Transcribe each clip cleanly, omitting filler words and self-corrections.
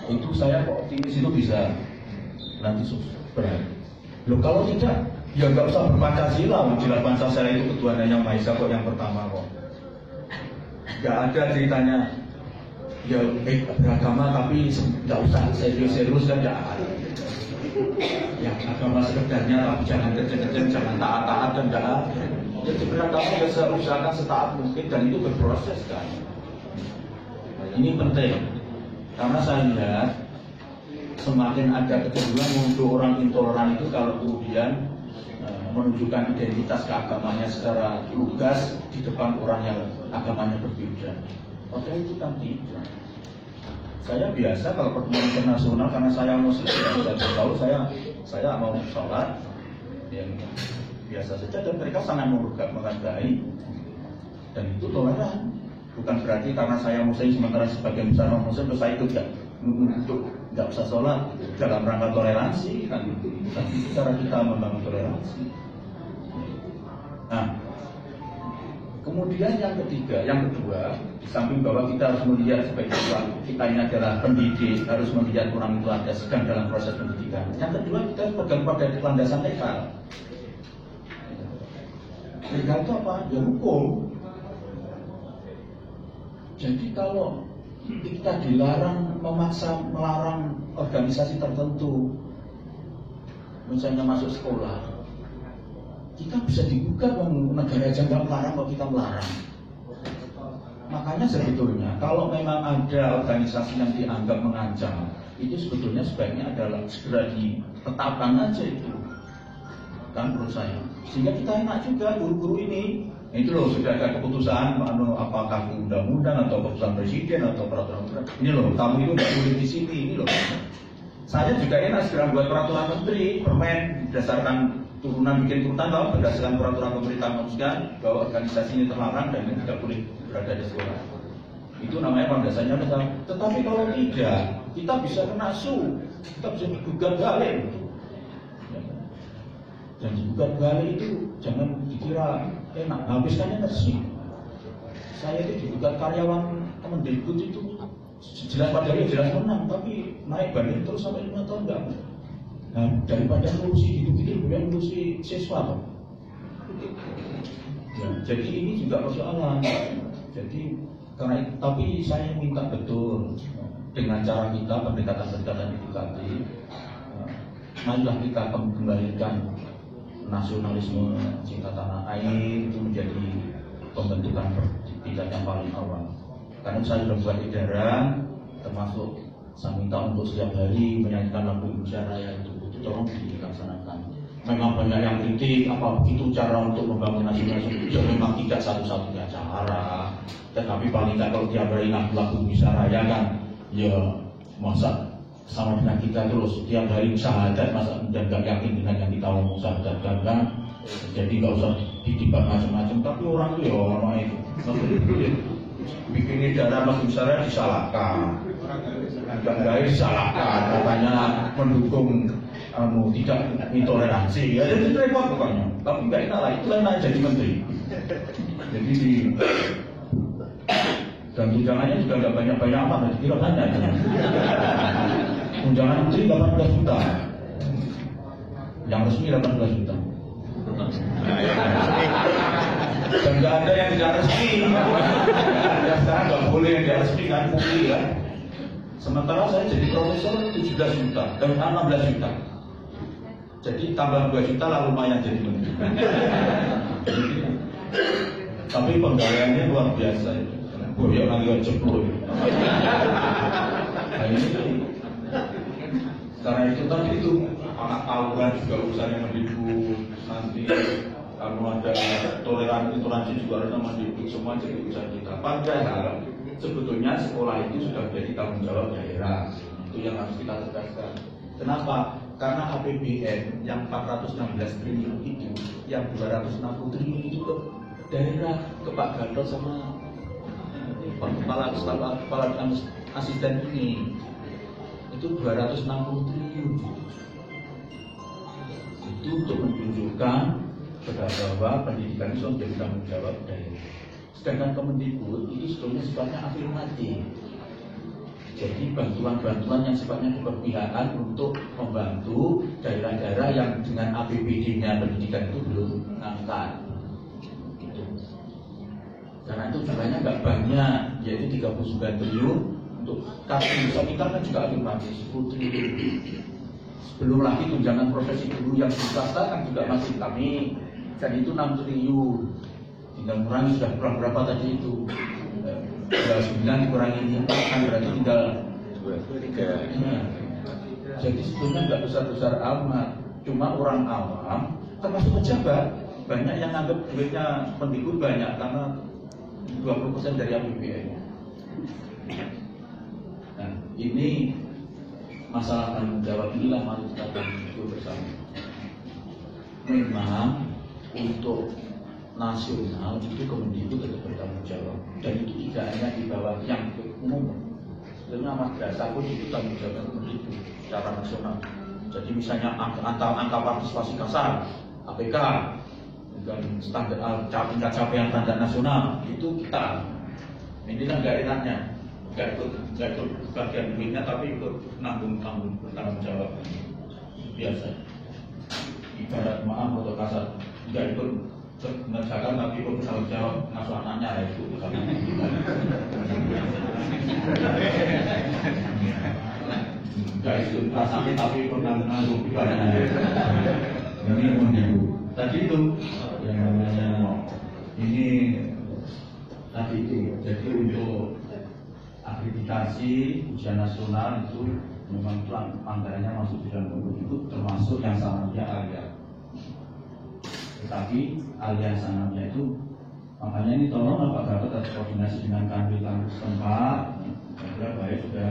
Itu saya kok optimis itu bisa nanti berat. Loh kalau tidak, ya nggak usah berpancasila. Jelas Pancasila itu ketuhanan yang Maha Esa kok yang pertama kok. Nggak ada ceritanya ya beragama tapi nggak usah serius-serius kan nggak ada. Ya agama sekedarnya tapi jangan kecil-kecil, jangan taat-taat dan nggak ada. Ya beragama ya usahakan setaat mungkin dan itu berproses kan. Ini penting karena saya lihat semakin ada kecenderungan untuk orang intoleran itu kalau kemudian menunjukkan identitas keagamannya secara lugas di depan orang yang agamanya berbeda. Padahal itu kan tidak. Saya biasa kalau pertemuan internasional karena saya muslim sudah tahu saya mau sholat yang biasa saja dan mereka sangat menghargai dan itu toleran. Bukan berarti karena saya muslim sementara sebagian besar non muslim terus saya itu nggak usah sholat dalam rangka toleransi kan itu cara kita membangun toleransi. Nah, kemudian yang kedua, di samping bahwa kita harus melihat sebagai kita ini adalah pendidik, harus melihat orang itu ada sedang dalam proses pendidikan. Yang kedua kita harus pegang pada landasan legal. Legal itu apa? Ya hukum. Jadi kalau kita dilarang melarang organisasi tertentu, misalnya masuk sekolah, kita bisa digugat negara aja nggak melarang kok kita melarang. Makanya sebetulnya kalau memang ada organisasi yang dianggap mengancam, itu sebetulnya sebaiknya adalah segera ditetapkan aja itu, kan menurut saya. Sehingga kita enak juga guru-guru ini. Itu loh sudah ada keputusan, apakah undang-undang atau keputusan presiden atau peraturan. Ini loh, kamu itu nggak boleh di sini. Ini loh. Saya juga enak segera buat peraturan menteri, permen berdasarkan bikin turunan kalau berdasarkan peraturan pemerintah memutuskan bahwa organisasi ini terlarang dan ini tidak boleh berada di sekolah. Itu namanya landasannya betul. Tetapi kalau tidak, kita bisa kena kita bisa digugat balik. Dan digugat balik itu jangan dikira enak, habiskannya bersih. Saya itu digugat karyawan Kemendikbud itu jelas padahal jelas menang, tapi naik banding terus sampai 5 tahun enggak. Nah, daripada ngurusi gitu-gitu, kemudian ngurusi siswa. Ya, jadi ini juga persoalan. Jadi tapi saya minta betul dengan cara kita pendekatan-pendekatan edukatif, marilah kita kembalikan nasionalisme, cinta tanah air itu menjadi pembentukan tindak yang paling awal. Karena saya sudah buat edaran, termasuk saya minta untuk setiap hari menyanyikan lagu Indonesia Raya itu tolong dilaksanakan. Memang banyak yang kritik, apa itu cara untuk membangun nasionalisme? Ya memang tidak satu-satunya cara. Tetapi paling tidak kalau tiap hari lagu Indonesia Raya kan, ya masa sama dengan kita terus tiap hari syahadat masa dan gak yakin dengan yang kita mau syahadatkan kan, jadi gak usah didebat macam-macam. Tapi orang itu ya orang itu bikin darah Mas Musara disalahkan, enggak disalahkan, katanya mendukung tidak intoleransi, ya jadi repot pokoknya. Tapi nggak enak lah, itu enak jadi menteri. Jadi dan tunjangannya juga nggak banyak-banyak amat, kira banyak. Tunjangan menteri 18 juta, yang resmi 18 juta. Dan nggak ada yang tidak resmi. Ya sekarang nggak boleh yang tidak resmi kan, publik kan. Sementara saya jadi profesor 17 juta dan 16 juta. Jadi tambah 2 juta lah lumayan jadi menteri. Tapi penggaweannya luar biasa itu. Boyok lagi jeblok. Nah ini karena itu tadi itu anak tawuran juga urusannya mendikbud, nanti kalau ada toleransi juga harus mendikbud, semua jadi urusan kita. Padahal sebetulnya sekolah itu sudah menjadi tanggung jawab daerah. Itu yang harus kita tegaskan. Kenapa? Karena APBN yang 416 triliun itu, yang 260 triliun itu ke daerah, ke Pak Gatot sama kepala asisten ini. Itu 260 triliun. Itu untuk menunjukkan bahwa pendidikan itu menjadi tanggung jawab daerah. Sedangkan Kemendikbud itu sebetulnya sifatnya afirmatif. Jadi bantuan-bantuan yang sifatnya keberpihakan untuk membantu daerah-daerah yang dengan APBD-nya pendidikan itu belum ngangkat. Gitu. Karena itu jumlahnya nggak banyak, yaitu 39 triliun. Untuk kartu kita kan juga afirmatif 10 triliun. Belum lagi tunjangan profesi guru yang swasta kan juga masih kami, dan itu 6 triliun. Tinggal kurangi sudah kurang berapa tadi itu? 9 dikurangi 4 kan berarti tinggal 3. Nah, jadi sebetulnya nggak besar-besar amat. Cuma orang awam, termasuk pejabat, banyak yang anggap duitnya Mendikbud banyak karena 20% dari APBN. Nah, ini masalah tanggung jawab inilah mari kita tanggung bersama. Memang untuk nasional itu Kemendikbud tetap bertanggung jawab, dan itu tidak hanya di bawah yang umum. Sebenarnya madrasah pun itu tanggung jawab Kemendikbud secara nasional. Jadi misalnya angka partisipasi kasar APK dan standar tingkat capaian standar nasional itu kita. Ini kan nggak enaknya, nggak ikut bagian duitnya, tapi ikut bertanggung jawab biasa. Ibarat maaf atau kasar, nggak ikut mengerjakan tapi pun bertanggung jawab ngasuh anaknya ya itu karena nggak ikut rasanya tapi pernah ngasuh ibadahnya. Ini menunggu tadi itu yang namanya ini tadi itu. Jadi untuk akreditasi ujian nasional itu memang anggarannya masuk di dalam itu, termasuk yang sanatnya alia. Tetapi alias sanatnya itu, makanya ini tolong Pak Gatot harus koordinasi dengan kantor setempat. Saya baik sudah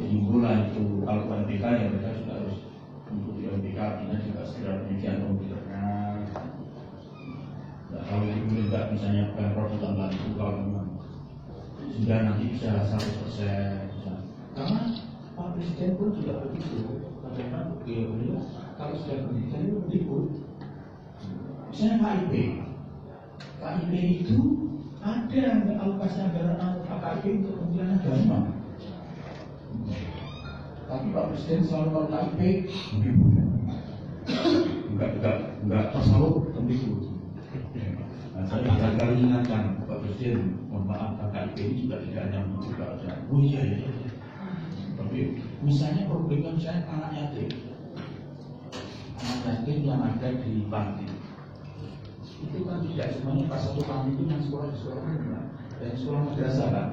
dimulai itu kalau UNBK ya mereka juga harus untuk UNBK artinya juga segera penyediaan komputernya. Nah, kalau itu enggak misalnya Pemprov juga bantu kalau memang sudah nanti bisa 100%. Karena Pak Presiden pun juga begitu. Karena beliau kalau sudah pendidikan itu Mendikbud. Misalnya KIP itu ada alokasi anggaran KIP untuk Kementerian Agama. Tapi Pak Presiden selalu kalau KIP enggak tersalur Mendikbud. Nah, saya barangkali ingatkan Pak Presiden, mohon maaf KIP ini juga tidak hanya juga ada. Oh iya. Tapi misalnya problemnya misalnya anak yatim yang ada di panti. Itu kan tidak semuanya pas satu tahun itu yang sekolah di sekolah umum dan sekolah madrasah kan.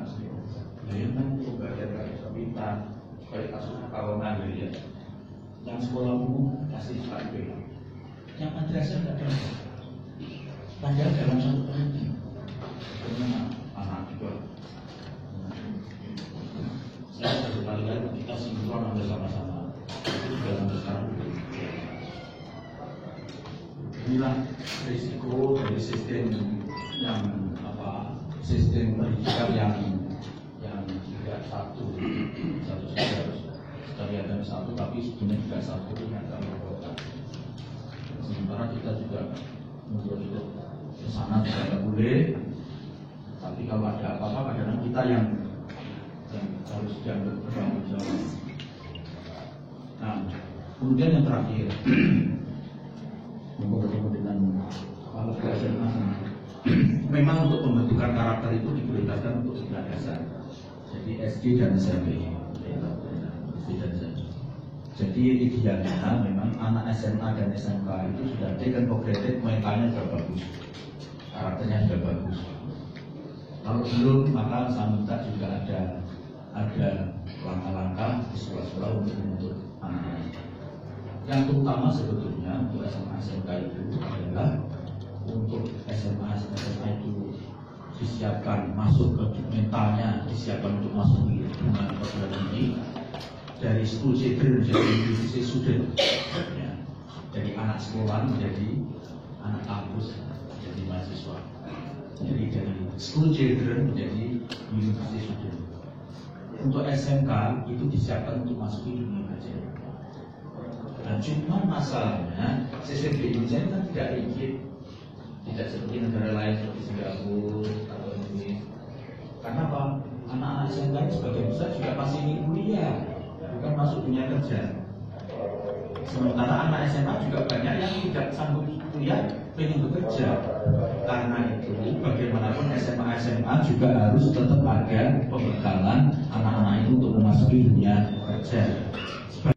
Jadi kan juga ada pintar kayak kasus kawanan ya. Yang sekolah umum kasih KIP, yang madrasah tidak ada. Padahal dalam satu tahun karena anak juga. Saya satu kali kita sinkron bersama-sama. Itu juga sampai sekarang. Inilah risiko dari sistem yang sistem pendidikan yang tidak satu saja harus kelihatan satu, tapi sebenarnya tidak satu dengan kota. Sementara kita juga untuk ke sana tidak boleh, tapi kalau ada apa-apa kadang kita yang harus diambil bertanggung jawab. Nah, kemudian yang terakhir. Dengan kalau SMA memang untuk pembentukan karakter itu diprioritaskan untuk sekolah dasar. Jadi SD dan SMP. Jadi idealnya memang anak SMA dan SMK itu sudah taken for granted, mentalnya sudah bagus, karakternya sudah bagus. Kalau belum, maka saya minta juga ada langkah-langkah di sekolah-sekolah untuk membentuk anak-anak. Yang terutama sebetulnya untuk SMA SMK itu adalah untuk SMA itu disiapkan masuk ke mentalnya, disiapkan untuk masuk di dunia perguruan tinggi dari school children menjadi university student, ya. Dari anak sekolah menjadi anak kampus, menjadi mahasiswa. Jadi dari school children menjadi university student. Untuk SMK itu disiapkan untuk masuk di dunia kerja. Nah, cuma masalahnya sistem di Indonesia kan tidak rigid, tidak seperti negara lain seperti Singapura atau Indonesia. Karena apa? anak-anak SMK ini sebagian besar juga masih ingin kuliah, bukan masuk dunia kerja. Sementara anak SMA juga banyak yang tidak sanggup kuliah, pengen bekerja. Karena itu bagaimanapun SMA juga harus tetap ada